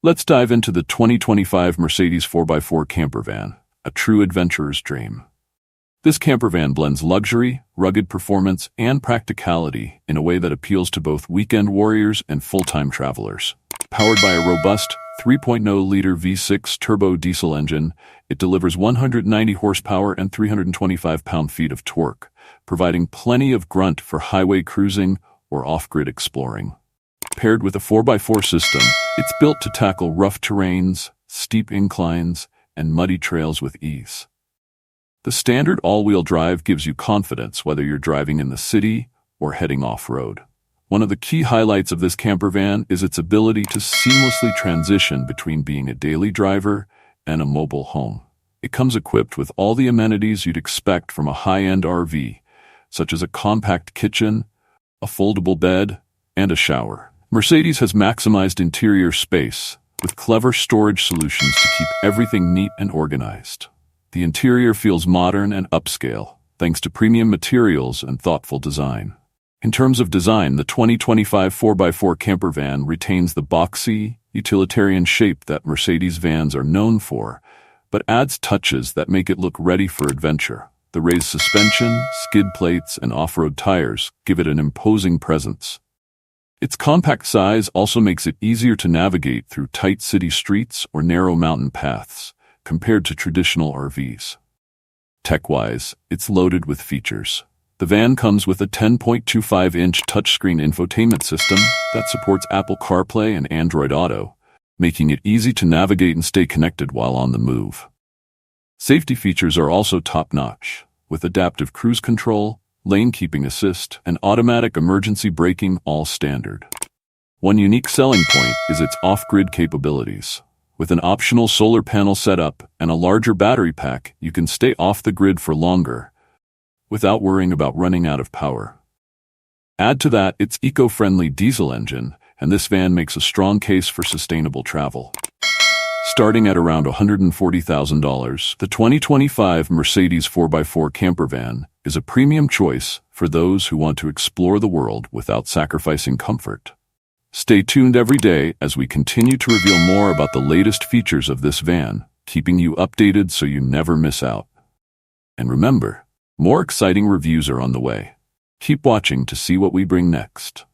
Let's dive into the 2025 Mercedes 4x4 camper van, a true adventurer's dream. This camper van blends luxury, rugged performance, and practicality in a way that appeals to both weekend warriors and full-time travelers. Powered by a robust 3.0-liter V6 turbo diesel engine, it delivers 190 horsepower and 325 pound-feet of torque, providing plenty of grunt for highway cruising or off-grid exploring. Paired with a 4x4 system, it's built to tackle rough terrains, steep inclines, and muddy trails with ease. The standard all-wheel drive gives you confidence whether you're driving in the city or heading off-road. One of the key highlights of this camper van is its ability to seamlessly transition between being a daily driver and a mobile home. It comes equipped with all the amenities you'd expect from a high-end RV, such as a compact kitchen, a foldable bed, and a shower. Mercedes has maximized interior space with clever storage solutions to keep everything neat and organized. The interior feels modern and upscale, thanks to premium materials and thoughtful design. In terms of design, the 2025 4x4 camper van retains the boxy, utilitarian shape that Mercedes vans are known for, but adds touches that make it look ready for adventure. The raised suspension, skid plates, and off-road tires give it an imposing presence. Its compact size also makes it easier to navigate through tight city streets or narrow mountain paths, compared to traditional RVs. Tech-wise, it's loaded with features. The van comes with a 10.25-inch touchscreen infotainment system that supports Apple CarPlay and Android Auto, making it easy to navigate and stay connected while on the move. Safety features are also top-notch, with adaptive cruise control, lane keeping assist, and automatic emergency braking all standard. One unique selling point is its off-grid capabilities. With an optional solar panel setup and a larger battery pack, you can stay off the grid for longer, without worrying about running out of power. Add to that its eco-friendly diesel engine, and this van makes a strong case for sustainable travel. Starting at around $140,000, the 2025 Mercedes 4x4 camper van is a premium choice for those who want to explore the world without sacrificing comfort. Stay tuned every day as we continue to reveal more about the latest features of this van, keeping you updated so you never miss out. And remember, more exciting reviews are on the way. Keep watching to see what we bring next.